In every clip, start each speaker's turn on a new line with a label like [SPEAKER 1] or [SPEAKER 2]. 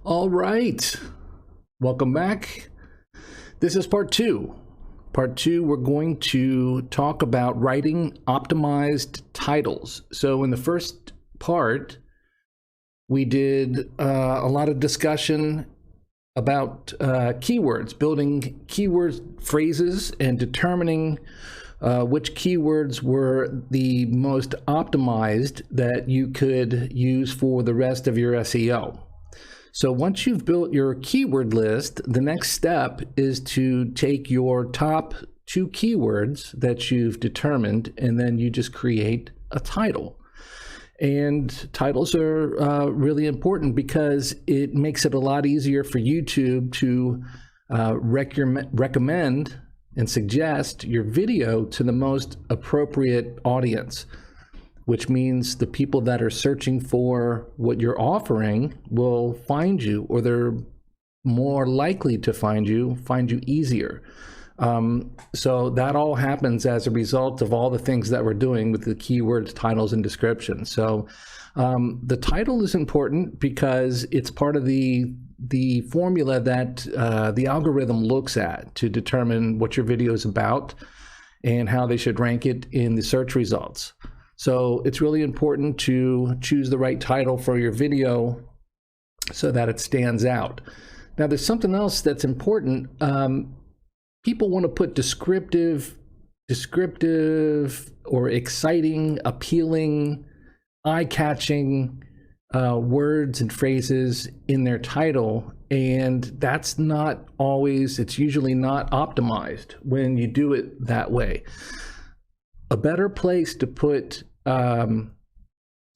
[SPEAKER 1] All right, welcome back. This is part two. Part two, we're going to talk about writing optimized titles. So in the first part, we did a lot of discussion about keywords, building keyword phrases and determining which keywords were the most optimized that you could use for the rest of your SEO. So once you've built your keyword list, the next step is to take your top 2 keywords that you've determined, and then you just create a title. And titles are really important because it makes it a lot easier for YouTube to recommend and suggest your video to the most appropriate audience, which means the people that are searching for what you're offering will find you, or they're more likely to find you easier. So that all happens as a result of all the things that we're doing with the keywords, titles, and descriptions. So the title is important because it's part of the formula that the algorithm looks at to determine what your video is about and how they should rank it in the search results. So it's really important to choose the right title for your video so that it stands out. Now, there's something else that's important. People want to put descriptive or exciting, appealing, eye-catching words and phrases in their title, and that's not always, it's usually not optimized when you do it that way. A better place to put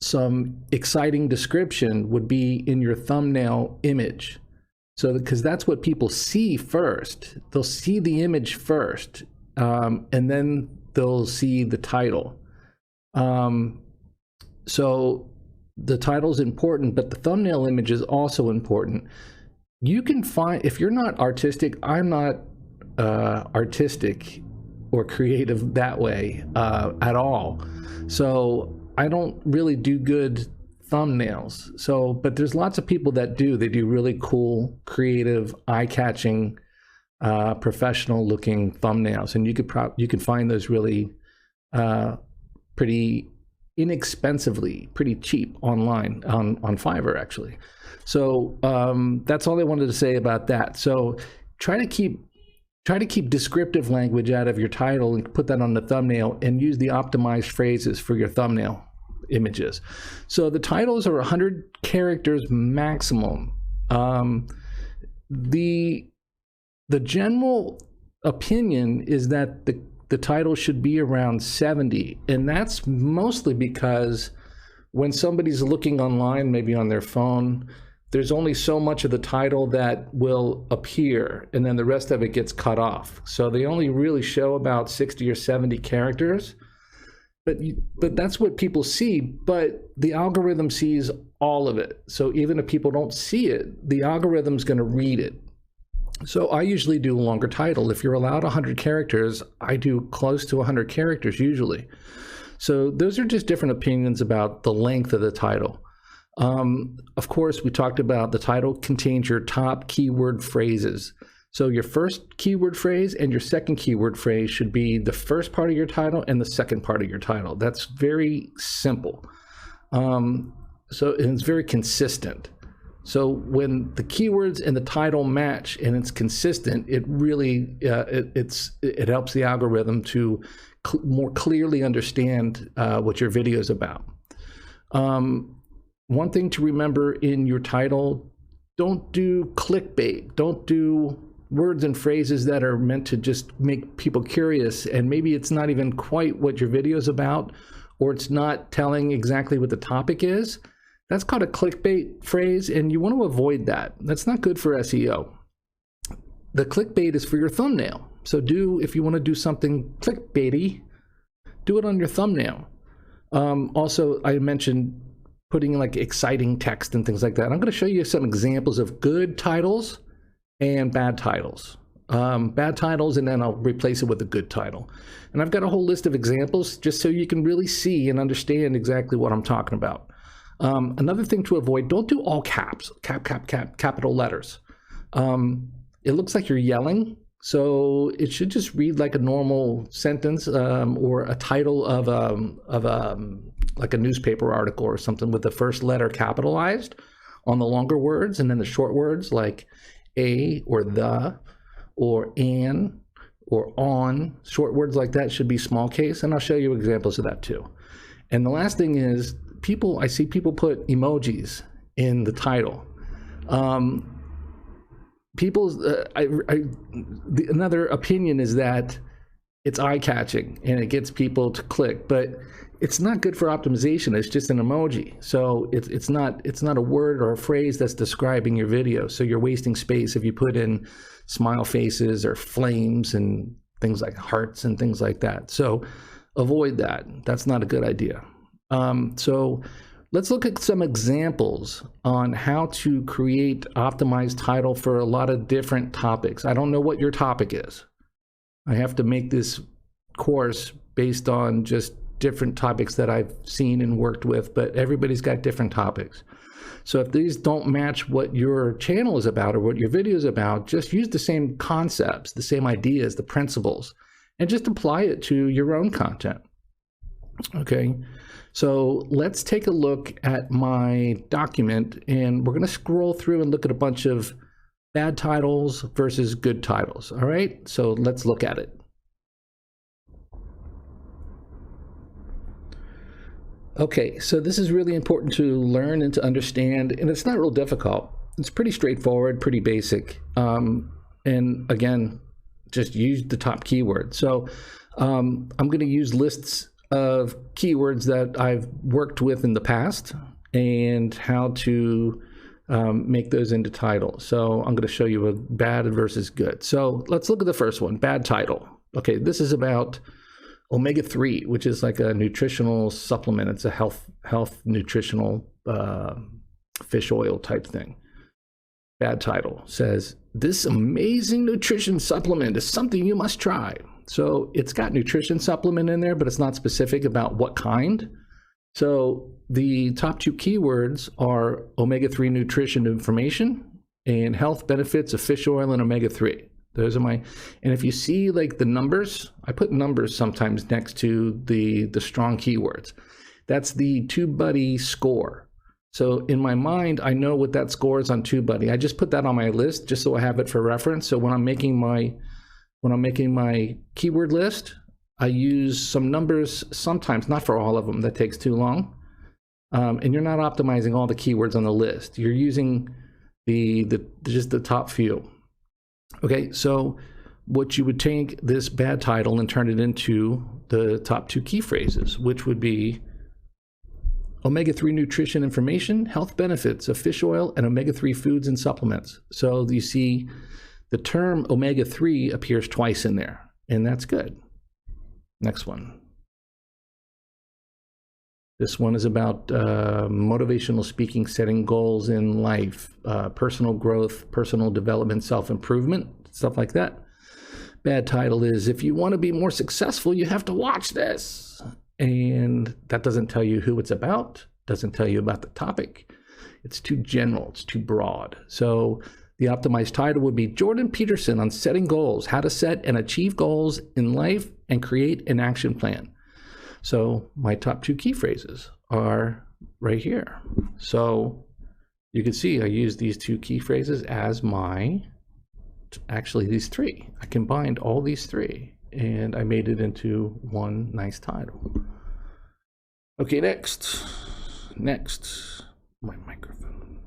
[SPEAKER 1] some exciting description would be in your thumbnail image. So, because that's what people see first. They'll see the image first, and then they'll see the title. So the title is important, but the thumbnail image is also important. You can find, if you're not artistic, I'm not artistic or creative that way at all. So I don't really do good thumbnails. So, but there's lots of people that do. They do really cool, creative, eye-catching, professional-looking thumbnails, and you can find those really pretty inexpensively, pretty cheap online on Fiverr actually. So that's all I wanted to say about that. So try to keep descriptive language out of your title and put that on the thumbnail, and use the optimized phrases for your thumbnail images. So the titles are 100 characters maximum. The general opinion is that the title should be around 70, and that's mostly because when somebody's looking online, maybe on their phone, there's only so much of the title that will appear, and then the rest of it gets cut off. So they only really show about 60 or 70 characters, but that's what people see, but the algorithm sees all of it. So even if people don't see it, the algorithm's gonna read it. So I usually do a longer title. If you're allowed 100 characters, I do close to 100 characters usually. So those are just different opinions about the length of the title. Of course, we talked about the title contains your top keyword phrases. So your first keyword phrase and your second keyword phrase should be the first part of your title and the second part of your title. That's very simple. And it's very consistent. So when the keywords and the title match and it's consistent, it really it helps the algorithm to more clearly understand what your video is about. One thing to remember in your title: don't do clickbait. Don't do words and phrases that are meant to just make people curious, and maybe it's not even quite what your video is about, or it's not telling exactly what the topic is. That's called a clickbait phrase, and you want to avoid that. That's not good for SEO. The clickbait is for your thumbnail. So if you want to do something clickbaity, do it on your thumbnail. Also, I mentioned putting like exciting text and things like that. I'm going to show you some examples of good titles and bad titles. Bad titles, and then I'll replace it with a good title. And I've got a whole list of examples just so you can really see and understand exactly what I'm talking about. Another thing to avoid, don't do all caps, capital letters. It looks like you're yelling, so it should just read like a normal sentence, or a title of like a newspaper article or something, with the first letter capitalized on the longer words, and then the short words like a or the or an or on. Short words like that should be small case, and I'll show you examples of that too. And the last thing is, I see people put emojis in the title. Another opinion is that it's eye-catching and it gets people to click, but it's not good for optimization. It's just an emoji. So it's not a word or a phrase that's describing your video. So you're wasting space if you put in smile faces or flames and things like hearts and things like that. So avoid that. That's not a good idea. So let's look at some examples on how to create optimized title for a lot of different topics. I don't know what your topic is. I have to make this course based on just different topics that I've seen and worked with, but everybody's got different topics. So if these don't match what your channel is about or what your video is about, just use the same concepts, the same ideas, the principles, and just apply it to your own content. Okay, so let's take a look at my document, and we're going to scroll through and look at a bunch of bad titles versus good titles. All right, so let's look at it. Okay, so this is really important to learn and to understand, and it's not real difficult. It's pretty straightforward, pretty basic. And again, just use the top keywords. So I'm going to use lists of keywords that I've worked with in the past and how to make those into titles. So I'm going to show you a bad versus good. So let's look at the first one, bad title. Okay, this is about omega-3, which is like a nutritional supplement. It's a health nutritional fish oil type thing. Bad title says, this amazing nutrition supplement is something you must try. So it's got nutrition supplement in there, but it's not specific about what kind. So the top two keywords are omega-3 nutrition information and health benefits of fish oil and omega-3. Those are my, and if you see like the numbers, I put numbers sometimes next to the strong keywords. That's the TubeBuddy score. So in my mind, I know what that score is on TubeBuddy. I just put that on my list just so I have it for reference. So when I'm making my keyword list, I use some numbers sometimes, not for all of them, that takes too long. And you're not optimizing all the keywords on the list. You're using just the top few. Okay, so what you would take this bad title and turn it into the top two key phrases, which would be omega-3 nutrition information, health benefits of fish oil, and omega-3 foods and supplements. So you see the term omega-3 appears twice in there, and that's good. Next one. This one is about motivational speaking, setting goals in life, personal growth, personal development, self-improvement, stuff like that. Bad title is, if you want to be more successful, you have to watch this. And that doesn't tell you who it's about, doesn't tell you about the topic. It's too general, it's too broad. So the optimized title would be Jordan Peterson on setting goals, how to set and achieve goals in life and create an action plan. So my top two key phrases are right here. So you can see I use these two key phrases as actually these three. I combined all these three and I made it into one nice title. Okay, next, my microphone.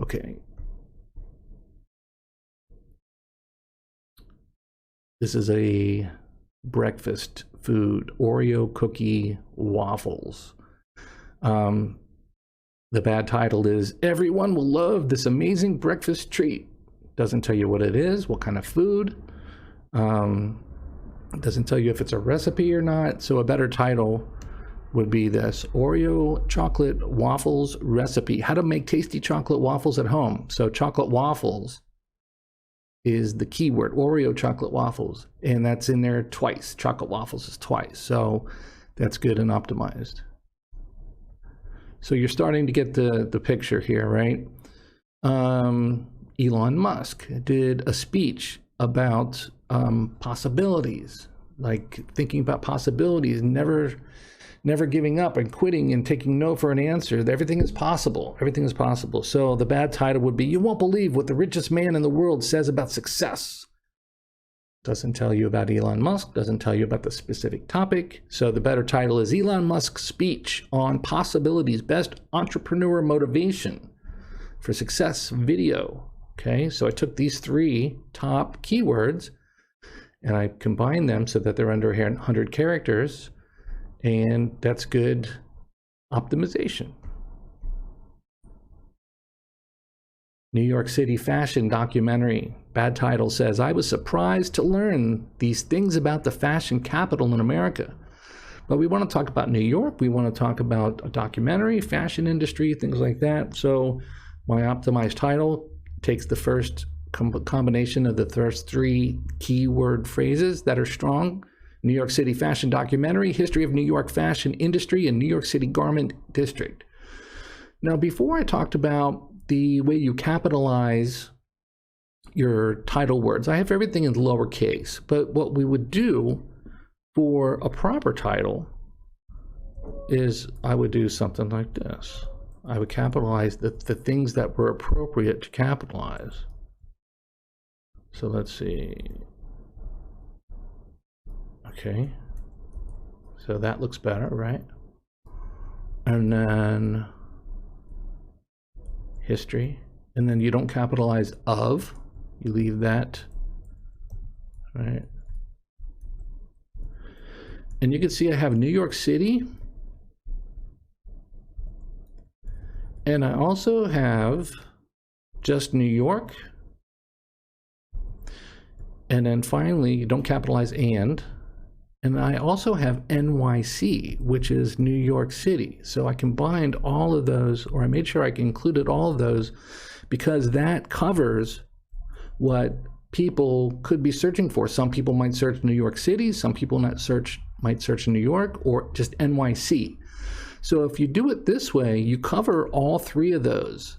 [SPEAKER 1] Okay. This is a breakfast food, Oreo cookie waffles. The bad title is, everyone will love this amazing breakfast treat. Doesn't tell you what it is, what kind of food. It doesn't tell you if it's a recipe or not. So a better title would be this, Oreo chocolate waffles recipe, how to make tasty chocolate waffles at home. So chocolate waffles is the keyword, Oreo chocolate waffles, and that's in there twice. Chocolate waffles is twice, so that's good and optimized. So you're starting to get the picture here, right? Elon Musk did a speech about possibilities, like thinking about possibilities, never giving up and quitting and taking no for an answer. Everything is possible. Everything is possible. So the bad title would be, you won't believe what the richest man in the world says about success. Doesn't tell you about Elon Musk, doesn't tell you about the specific topic. So the better title is Elon Musk's speech on possibilities, best entrepreneur motivation for success video. Okay, so I took these 3 top keywords and I combined them so that they're under 100 characters, and that's good optimization. New York City fashion documentary. Bad title says, I was surprised to learn these things about the fashion capital in America. But we want to talk about New York. We want to talk about a documentary, fashion industry, things like that. So my optimized title takes the first combination of the first 3 keyword phrases that are strong. New York City fashion documentary, history of New York fashion industry, and New York City garment district. Now, before I talked about the way you capitalize your title words, I have everything in lowercase, but what we would do for a proper title is I would do something like this. I would capitalize the things that were appropriate to capitalize. So let's see. Okay. So that looks better, right? And then history. And then you don't capitalize of. You leave that, right? And you can see I have New York City. And I also have just New York. And then finally, you don't capitalize and. And I also have NYC, which is New York City. So I combined all of those, or I made sure I included all of those, because that covers what people could be searching for. Some people might search New York City, some people might search New York, or just NYC. So if you do it this way, you cover all 3 of those.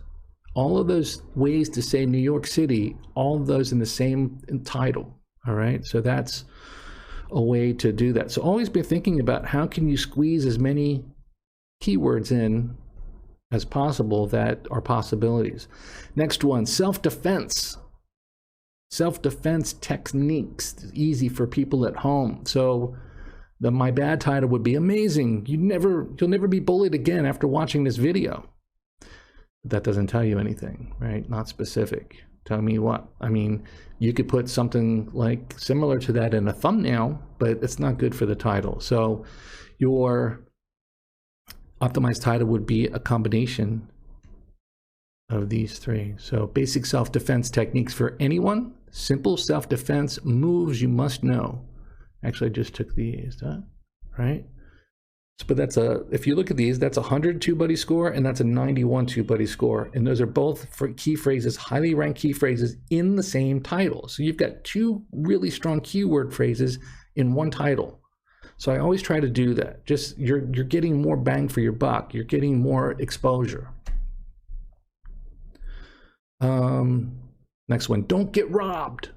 [SPEAKER 1] All of those ways to say New York City, all of those in the same title, all right? So that's a way to do that. So always be thinking about how can you squeeze as many keywords in as possible that are possibilities. Next one, self-defense. Self-defense techniques, easy for people at home. So my bad title would be amazing. You'll never be bullied again after watching this video. That doesn't tell you anything, right? Not specific. Tell me what. I mean, you could put something like similar to that in a thumbnail, but it's not good for the title. So your optimized title would be a combination of these 3. So basic self-defense techniques for anyone. Simple self-defense moves you must know. Actually, I just took these, right? But that's if you look at these, that's a 100 TubeBuddy score and that's a 91 TubeBuddy score. And those are both for key phrases, highly ranked key phrases in the same title. So you've got 2 really strong keyword phrases in one title. So I always try to do that. Just you're getting more bang for your buck. You're getting more exposure. Next one, don't get robbed.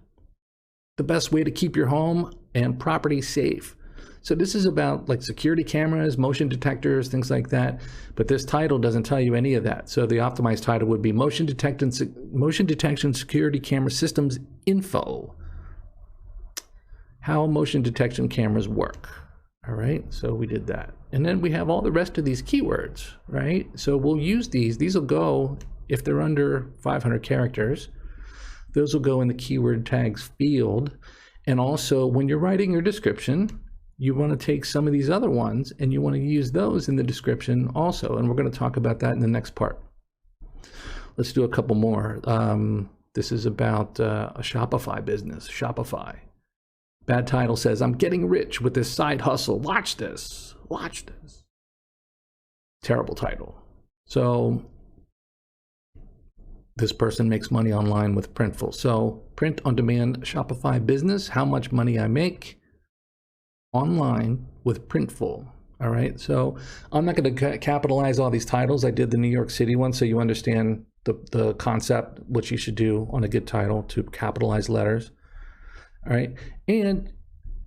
[SPEAKER 1] The best way to keep your home and property safe. So this is about like security cameras, motion detectors, things like that. But this title doesn't tell you any of that. So the optimized title would be motion detection security camera systems info. How motion detection cameras work. All right, so we did that. And then we have all the rest of these keywords, right? So we'll use these. These will go, if they're under 500 characters, those will go in the keyword tags field. And also when you're writing your description, you want to take some of these other ones and you want to use those in the description also. And we're going to talk about that in the next part. Let's do a couple more. This is about a Shopify business, Shopify. Bad title says, I'm getting rich with this side hustle. Watch this, watch this. Terrible title. So this person makes money online with Printful. So print on demand Shopify business, how much money I make online with Printful. All right, so I'm not going to capitalize all these titles. I did the New York City one so you understand the concept, what you should do on a good title to capitalize letters. All right, and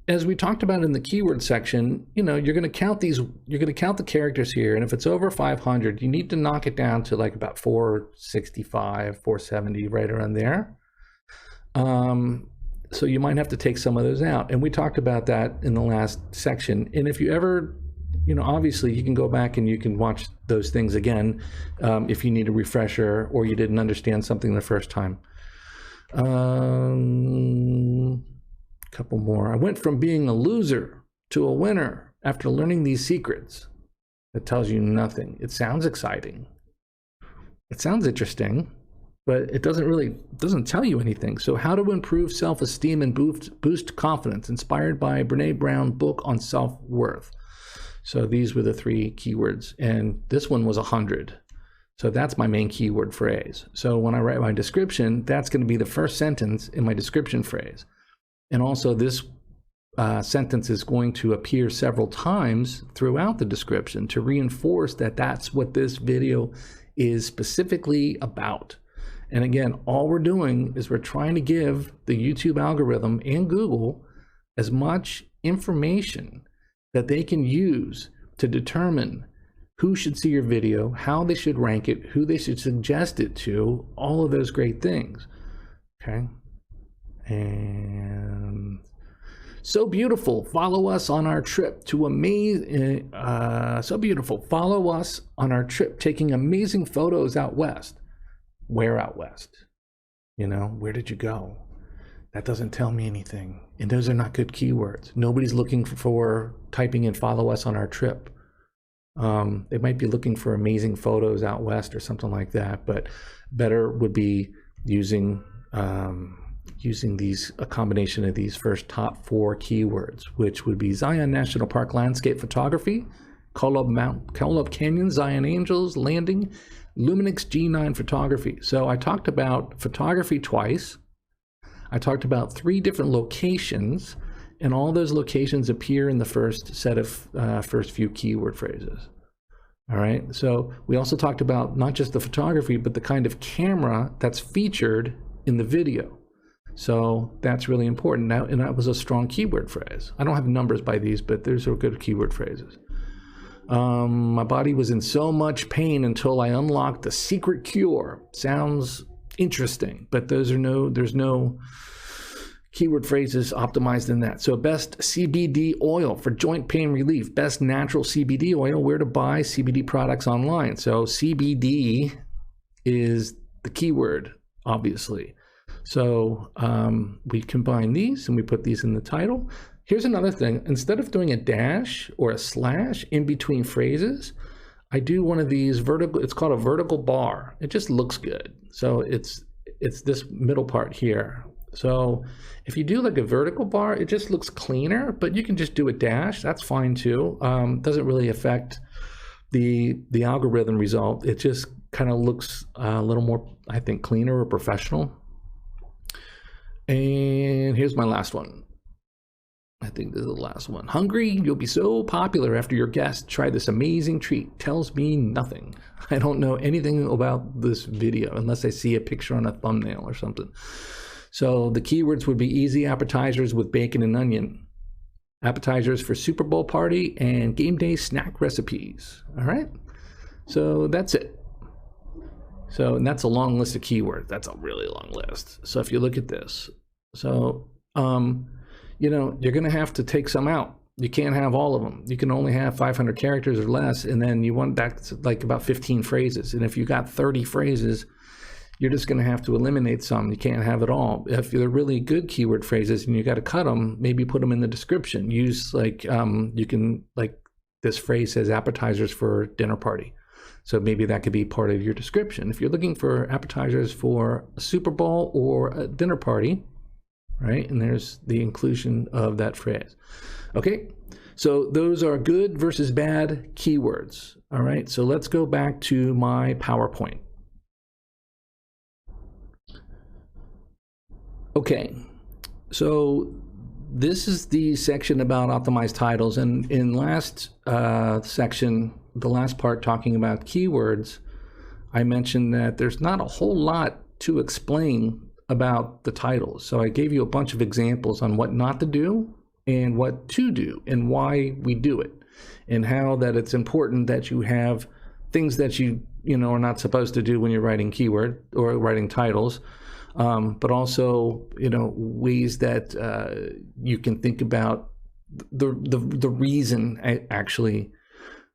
[SPEAKER 1] as we talked about in the keyword section, you know, you're going to count the characters here, and if it's over 500, you need to knock it down to like about 465, 470, right around there. So you might have to take some of those out, and we talked about that in the last section. And if you ever, you know, obviously you can go back and you can watch those things again if you need a refresher or you didn't understand something the first time. Couple more. I went from being a loser to a winner after learning these secrets. That tells you nothing. It sounds exciting. It sounds interesting, but it doesn't tell you anything. So how to improve self-esteem and boost confidence, inspired by Brene Brown book on self-worth. So these were the 3 keywords, and this one was 100. So that's my main keyword phrase. So when I write my description, that's going to be the first sentence in my description phrase. And also this sentence is going to appear several times throughout the description to reinforce that that's what this video is specifically about. And again, all we're doing is we're trying to give the YouTube algorithm and Google as much information that they can use to determine who should see your video, how they should rank it, who they should suggest it to, all of those great things. Okay. And so beautiful. Follow us on our trip to so beautiful. Follow us on our trip, taking amazing photos out west. Where out west? You know, where did you go? That doesn't tell me anything. And those are not good keywords. Nobody's looking for typing in follow us on our trip. They might be looking for amazing photos out west or something like that, but better would be using a combination of these first top 4 keywords, which would be Zion National Park landscape photography, Kolob Canyon, Zion Angels Landing, Luminix G9 photography. So I talked about photography twice. I talked about 3 different locations, and all those locations appear in the first set of first few keyword phrases. All right, so we also talked about not just the photography, but the kind of camera that's featured in the video. So that's really important. Now, and that was a strong keyword phrase. I don't have numbers by these, but those are good keyword phrases. My body was in so much pain until I unlocked the secret cure. Sounds interesting, but there's no keyword phrases optimized in that. So best CBD oil for joint pain relief, best natural CBD oil, where to buy CBD products online. So CBD is the keyword, obviously. So we combine these and we put these in the title. Here's another thing. Instead of doing a dash or a slash in between phrases, I do one of these vertical, it's called a vertical bar. It just looks good. So it's this middle part here. So if you do like a vertical bar, it just looks cleaner, but you can just do a dash. That's fine too. Doesn't really affect the algorithm result. It just kind of looks a little more, I think, cleaner or professional. And here's my last one. I think this is the last one. Hungry? You'll be so popular after your guest try this amazing treat. Tells me nothing. I don't know anything about this video unless I see a picture on a thumbnail or something. So the keywords would be easy appetizers with bacon and onion, appetizers for Super Bowl party, and game day snack recipes. All right. So that's it. So, and that's a long list of keywords. That's a really long list. So if you look at this, so, you know, you're going to have to take some out. You can't have all of them. You can only have 500 characters or less. And then you want, that's like about 15 phrases. And if you got 30 phrases, you're just going to have to eliminate some. You can't have it all. If they're really good keyword phrases and you got to cut them, maybe put them in the description. Use like, you can, like this phrase says appetizers for dinner party. So maybe that could be part of your description. If you're looking for appetizers for a Super Bowl or a dinner party, right? And there's the inclusion of that phrase. Okay, so those are good versus bad keywords. All right, so let's go back to my PowerPoint. Okay, so this is the section about optimized titles. And in last section, the last part talking about keywords, I mentioned that there's not a whole lot to explain about the titles. So I gave you a bunch of examples on what not to do and what to do and why we do it, and how that it's important that you have things that you know are not supposed to do when you're writing keyword or writing titles, but also ways that you can think about the reason, actually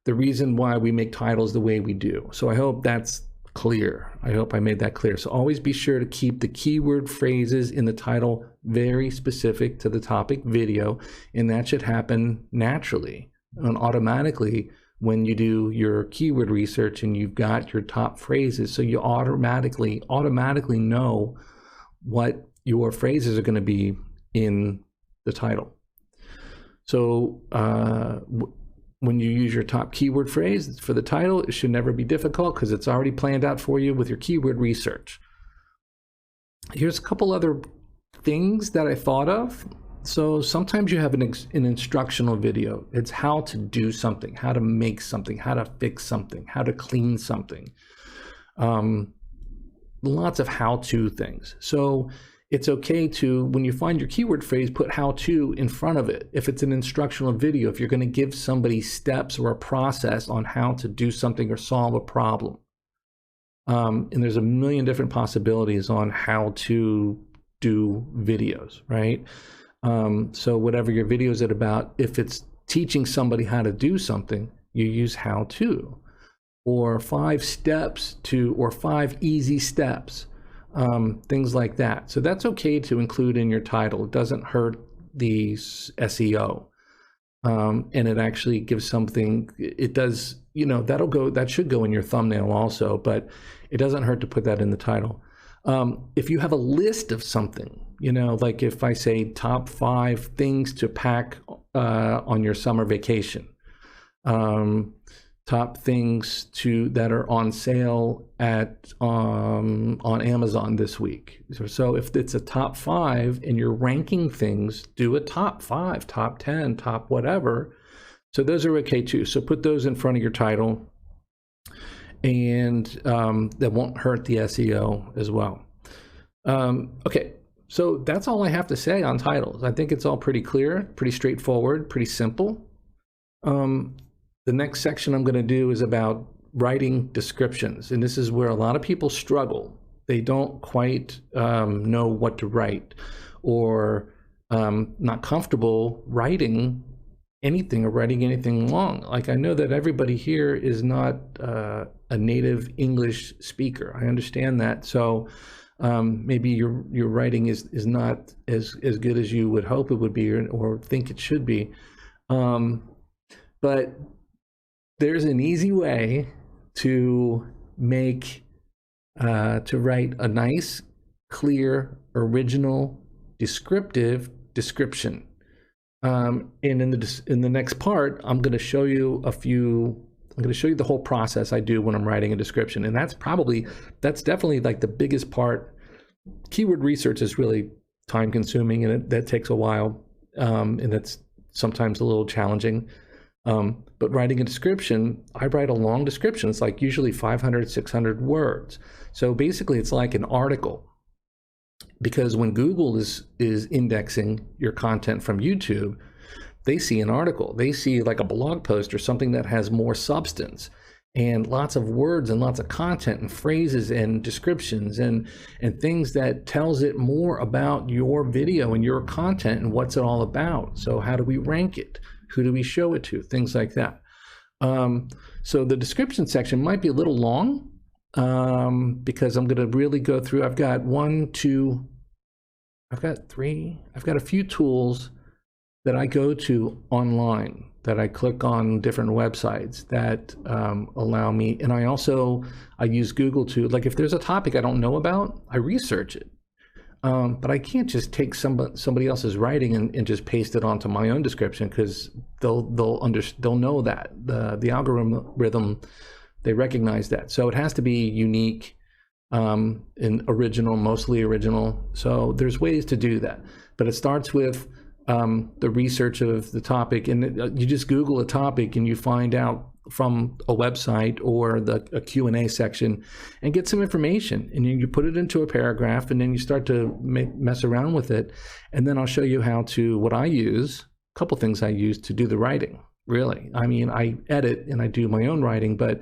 [SPEAKER 1] the reason why we make titles the way we do. So I hope that's clear. I hope I made that clear. So always be sure to keep the keyword phrases in the title very specific to the topic video, and that should happen naturally and automatically when you do your keyword research and you've got your top phrases. So you automatically know what your phrases are going to be in the title. So when you use your top keyword phrase for the title, it should never be difficult because it's already planned out for you with your keyword research. Here's a couple other things that I thought of. So sometimes you have an instructional video. It's how to do something, how to make something, how to fix something, how to clean something. Lots of how-to things. So it's okay to, when you find your keyword phrase, put how-to in front of it. If it's an instructional video, if you're going to give somebody steps or a process on how to do something or solve a problem. And there's a million different possibilities on how to do videos, right? So whatever your video is about, if it's teaching somebody how to do something, you use how to, or 5 steps to, or 5 easy steps, things like that. So that's okay to include in your title. It doesn't hurt the SEO. And it actually gives something, it does, that should go in your thumbnail also, but it doesn't hurt to put that in the title. If you have a list of something, like if I say top 5 things to pack on your summer vacation, top things that are on sale on Amazon this week. So if it's a top 5 and you're ranking things, do a top 5, top 10, top whatever. So those are okay too. So put those in front of your title, and that won't hurt the SEO as well. Okay, so that's all I have to say on titles. I think it's all pretty clear, pretty straightforward, pretty simple. The next section I'm going to do is about writing descriptions, and this is where a lot of people struggle. They don't quite know what to write, or not comfortable writing anything or writing anything long. Like, I know that everybody here is not a native English speaker. I understand that. So maybe your writing is not as good as you would hope it would be, or think it should be. But there's an easy way to write a nice, clear, original, descriptive description. And in the next part, I'm going to show you the whole process I do when I'm writing a description. And that's definitely like the biggest part. Keyword research is really time consuming, and that takes a while. And that's sometimes a little challenging. But writing a description, I write a long description. It's like usually 500, 600 words. So basically it's like an article, because when Google is indexing your content from YouTube, they see an article. They see like a blog post or something that has more substance and lots of words and lots of content and phrases and descriptions and things that tells it more about your video and your content and what's it all about. So how do we rank it? Who do we show it to? Things like that. So the description section might be a little long, because I'm going to really go through. I've got a few tools that I go to online, that I click on different websites that allow me. And I use Google to, like, if there's a topic I don't know about, I research it. But I can't just take somebody else's writing and just paste it onto my own description, because they'll know that the algorithm, they recognize that. So it has to be unique and original, mostly original. So there's ways to do that, but it starts with the research of the topic, and you just Google a topic and you find out from a website or a Q&A section and get some information, and you put it into a paragraph, and then you start to mess around with it. And then I'll show you what I use, a couple things I use to do the writing. Really, I mean, I edit and I do my own writing, but